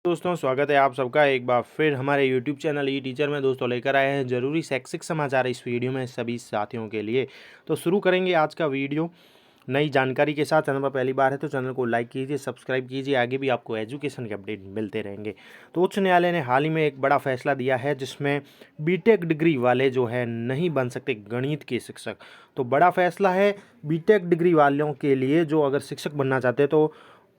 दोस्तों स्वागत है आप सबका एक बार फिर हमारे YouTube चैनल ई टीचर में। दोस्तों लेकर आए हैं ज़रूरी शैक्षिक समाचार इस वीडियो में सभी साथियों के लिए। तो शुरू करेंगे आज का वीडियो नई जानकारी के साथ। चैनल पर पहली बार है तो चैनल को लाइक कीजिए, सब्सक्राइब कीजिए, आगे भी आपको एजुकेशन के अपडेट मिलते रहेंगे। तो उच्च न्यायालय ने हाल ही में एक बड़ा फैसला दिया है जिसमें बीटेक डिग्री वाले जो है नहीं बन सकते गणित के शिक्षक। तो बड़ा फैसला है बीटेक डिग्री वालों के लिए जो अगर शिक्षक बनना चाहते हैं। तो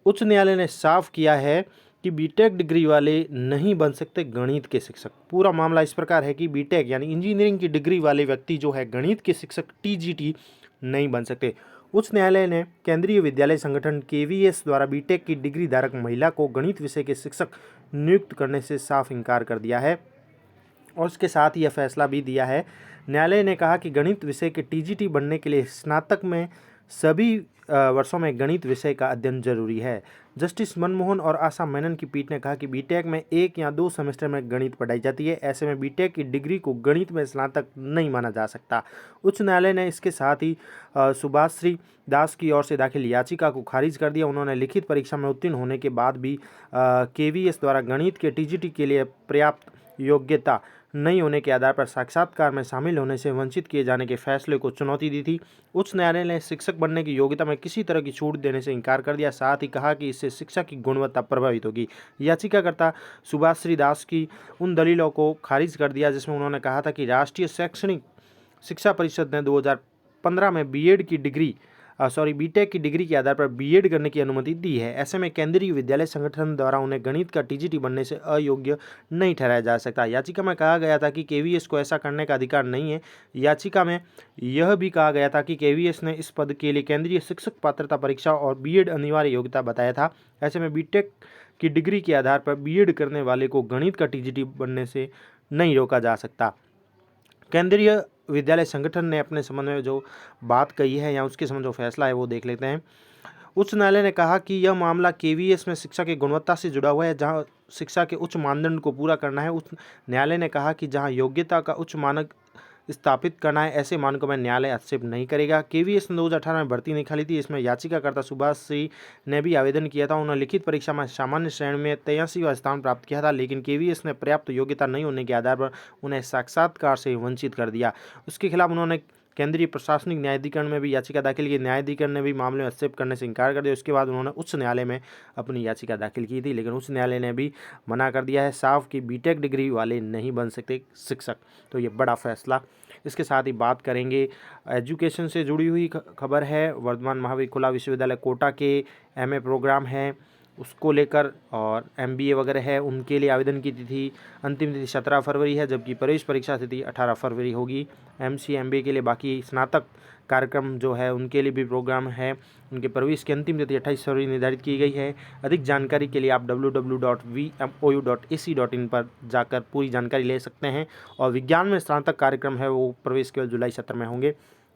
उच्च न्यायालय ने साफ किया है कि बीटेक डिग्री वाले नहीं बन सकते गणित के शिक्षक। पूरा मामला इस प्रकार है कि बीटेक यानी इंजीनियरिंग की डिग्री वाले व्यक्ति जो है गणित के शिक्षक टीजीटी नहीं बन सकते। उच्च न्यायालय ने केंद्रीय विद्यालय संगठन केवीएस द्वारा बीटेक की डिग्री धारक महिला को गणित विषय के शिक्षक नियुक्त करने से साफ इनकार कर दिया है और उसके साथ ही यह फैसला भी दिया है। न्यायालय ने कहा कि गणित विषय के टीजीटी बनने के लिए स्नातक में सभी वर्षों में गणित विषय का अध्ययन जरूरी है। जस्टिस मनमोहन और आशा मेनन की पीठ ने कहा कि बीटेक में 1 या 2 सेमेस्टर में गणित पढ़ाई जाती है, ऐसे में बीटेक की डिग्री को गणित में स्नातक नहीं माना जा सकता। उच्च न्यायालय ने इसके साथ ही सुभाश्री दास की ओर से दाखिल याचिका को खारिज कर दिया। उन्होंने लिखित परीक्षा में उत्तीर्ण होने के बाद भी केवीएस द्वारा गणित के टीजीटी के लिए पर्याप्त योग्यता नहीं होने के आधार पर साक्षात्कार में शामिल होने से वंचित किए जाने के फैसले को चुनौती दी थी। उच्च न्यायालय ने शिक्षक बनने की योग्यता में किसी तरह की छूट देने से इनकार कर दिया। साथ ही कहा कि इससे शिक्षा की गुणवत्ता प्रभावित होगी। याचिकाकर्ता सुभाश्री दास की उन दलीलों को खारिज कर दिया जिसमें उन्होंने कहा था कि राष्ट्रीय शैक्षणिक शिक्षा परिषद ने 2015 में बीटेक की डिग्री के आधार पर बीएड करने की अनुमति दी है। ऐसे में केंद्रीय विद्यालय संगठन द्वारा उन्हें गणित का टीजीटी बनने से अयोग्य नहीं ठहराया जा सकता। याचिका में कहा गया था कि केवीएस को ऐसा करने का अधिकार नहीं है। याचिका में यह भी कहा गया था कि केवीएस ने इस पद के लिए केंद्रीय शिक्षक पात्रता परीक्षा और बीएड अनिवार्य योग्यता बताया था। ऐसे में बीटेक की डिग्री के आधार पर बीएड करने वाले को गणित का टीजीटी बनने से नहीं रोका जा सकता। केंद्रीय विद्यालय संगठन ने अपने संबंध में जो बात कही है या उसके संबंध जो फैसला है वो देख लेते हैं। उच्च न्यायालय ने कहा कि यह मामला केवीएस में शिक्षा की गुणवत्ता से जुड़ा हुआ है, जहां शिक्षा के उच्च मानदंड को पूरा करना है। उच्च न्यायालय ने कहा कि जहां योग्यता का उच्च मानक स्थापित करना है, ऐसे मानकों में न्यायालय हस्तक्षेप नहीं करेगा। केवीएस ने 2018 में भर्ती निकाली थी। इसमें याचिकाकर्ता सुभाश्री ने भी आवेदन किया था। उन्होंने लिखित परीक्षा में सामान्य श्रेणी में 83वां स्थान प्राप्त किया था, लेकिन केवीएस ने पर्याप्त योग्यता नहीं होने के आधार पर उन्हें साक्षात्कार से वंचित कर दिया। उसके खिलाफ उन्होंने केंद्रीय प्रशासनिक न्यायाधिकरण में भी याचिका दाखिल की। न्यायाधिकरण ने भी मामले में हस्तक्षेप करने से इनकार कर दिया। उसके बाद उन्होंने उच्च न्यायालय में अपनी याचिका दाखिल की थी, लेकिन उच्च न्यायालय ने भी मना कर दिया है साफ कि बीटेक डिग्री वाले नहीं बन सकते शिक्षक। तो ये बड़ा फैसला। इसके साथ ही बात करेंगे एजुकेशन से जुड़ी हुई खबर है। वर्धमान महावीर खुला विश्वविद्यालय कोटा के एमए प्रोग्राम है उसको लेकर और एमबीए वगैरह है उनके लिए आवेदन की तिथि अंतिम तिथि 17 फरवरी है, जबकि प्रवेश परीक्षा तिथि 18 फरवरी होगी। एमसीए एमबीए के लिए बाकी स्नातक कार्यक्रम जो है उनके लिए भी प्रोग्राम है। उनके प्रवेश की अंतिम तिथि 28 फरवरी निर्धारित की गई है। अधिक जानकारी के लिए आप www.vmou.ac.in पर जाकर पूरी जानकारी ले सकते हैं। और विज्ञान में स्नातक कार्यक्रम है वो प्रवेश केवल जुलाई सत्र में होंगे।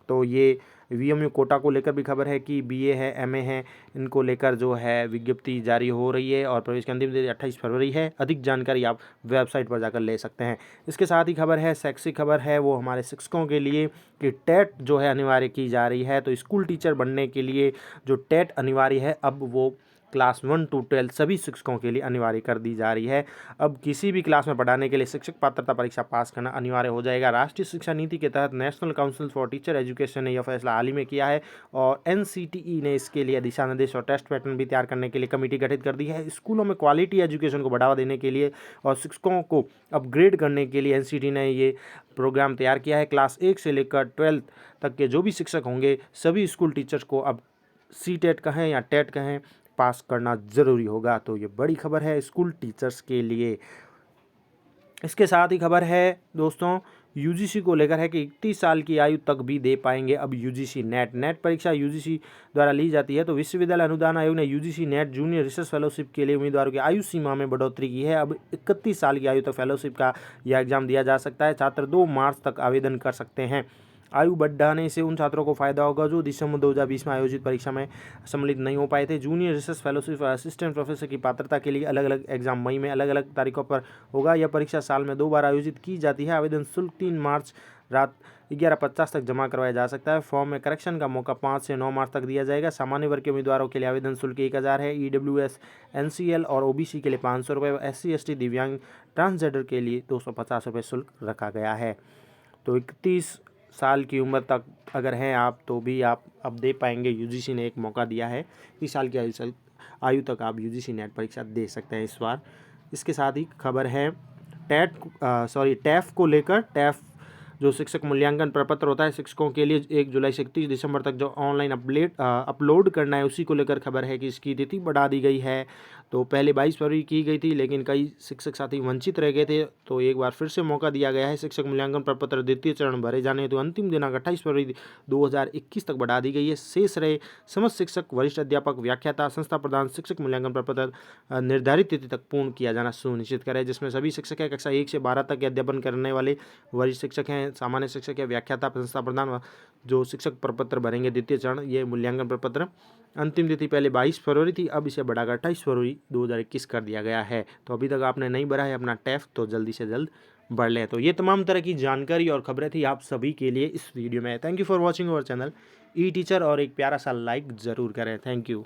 तो ये वीएमयू कोटा को लेकर भी खबर है कि बीए है एमए है इनको लेकर जो है विज्ञप्ति जारी हो रही है और प्रवेश की अंतिम तिथि 28 फरवरी है। अधिक जानकारी आप वेबसाइट पर जाकर ले सकते हैं। इसके साथ ही खबर है शैक्षिक खबर है वो हमारे शिक्षकों के लिए कि टेट जो है अनिवार्य की जा रही है। तो स्कूल टीचर बनने के लिए जो टेट अनिवार्य है अब वो क्लास 1 to 12 सभी शिक्षकों के लिए अनिवार्य कर दी जा रही है। अब किसी भी क्लास में पढ़ाने के लिए शिक्षक पात्रता परीक्षा पास करना अनिवार्य हो जाएगा। राष्ट्रीय शिक्षा नीति के तहत national council for teacher education ने यह फैसला हाल ही में किया है और एनसीटीई ने इसके लिए दिशा निर्देश और टेस्ट पैटर्न भी तैयार करने के लिए कमेटी गठित कर दी है। स्कूलों में क्वालिटी एजुकेशन को बढ़ावा देने के लिए और शिक्षकों को अपग्रेड करने के लिए एनसीटी ने ये प्रोग्राम तैयार किया है। क्लास 1 से लेकर 12 तक के जो भी शिक्षक होंगे सभी स्कूल टीचर्स को अब सी-टेट कहें या टेट कहें पास करना ज़रूरी होगा। तो ये बड़ी खबर है स्कूल टीचर्स के लिए। इसके साथ ही खबर है दोस्तों यूजीसी को लेकर है कि 31 साल की आयु तक भी दे पाएंगे अब यूजीसी नेट परीक्षा यूजीसी द्वारा ली जाती है। तो विश्वविद्यालय अनुदान आयोग ने UGC net junior research fellowship के लिए उम्मीदवारों की आयु सीमा में बढ़ोतरी की है। अब 31 साल की आयु तक फेलोशिप का यह एग्जाम दिया जा सकता है। छात्र 2 मार्च तक आवेदन कर सकते हैं। आयु बढ़ाने से उन छात्रों को फायदा होगा जो दिसंबर 2020 में आयोजित परीक्षा में सम्मिलित नहीं हो पाए थे। जूनियर रिसर्च फेलोशिप और असिस्टेंट प्रोफेसर की पात्रता के लिए अलग अलग एग्जाम मई में अलग अलग तारीखों पर होगा। यह परीक्षा साल में 2 बार आयोजित की जाती है। आवेदन शुल्क 3 मार्च रात 11:50 तक जमा करवाया जा सकता है। फॉर्म में करेक्शन का मौका 5 से 9 मार्च तक दिया जाएगा। सामान्य वर्ग के उम्मीदवारों के लिए आवेदन शुल्क 1000 है। EWS, NCL और OBC के लिए 500 रुपये, SC ST दिव्यांग ट्रांसजेंडर के लिए 250 रुपये शुल्क रखा गया है। तो 31 साल की उम्र तक अगर हैं आप तो भी आप अब दे पाएंगे। UGC ने एक मौका दिया है, 30 साल की आयु तक आप UGC नेट परीक्षा दे सकते हैं इस बार। इसके साथ ही खबर है टैफ को लेकर। टैफ जो शिक्षक मूल्यांकन प्रपत्र होता है शिक्षकों के लिए 1 जुलाई से 31 दिसंबर तक जो ऑनलाइन अपलोड करना है, उसी को लेकर खबर है कि इसकी तिथि बढ़ा दी गई है। तो पहले 22 फरवरी की गई थी, लेकिन कई शिक्षक साथी वंचित रह गए थे, तो एक बार फिर से मौका दिया गया है। शिक्षक मूल्यांकन प्रपत्र द्वितीय चरण भरे जाने हेतु अंतिम दिनांक 28 फरवरी 2021 तक बढ़ा दी गई है। शेष रहे समस्त शिक्षक, वरिष्ठ अध्यापक, व्याख्याता, संस्था प्रधान शिक्षक मूल्यांकन प्रपत्र निर्धारित तिथि तक पूर्ण किया जाना सुनिश्चित करे, जिसमें सभी शिक्षक हैं कक्षा 1 से 12 तक के अध्यापन करने वाले वरिष्ठ शिक्षक हैं, सामान्य शिक्षक या व्याख्याता, संस्था प्रधान जो शिक्षक प्रपत्र भरेंगे द्वितीय चरण ये मूल्यांकन प्रपत्र। अंतिम तिथि पहले 22 फरवरी थी, अब इसे बढ़ाकर 28 फरवरी 2021 कर दिया गया है। तो अभी तक आपने नहीं भरा है अपना टैफ तो जल्दी से जल्द भर लें। तो ये तमाम तरह की जानकारी और खबरें थी आप सभी के लिए इस वीडियो में। Thank you for watching our channel E teacher, और एक प्यारा सा लाइक ज़रूर करें। Thank you.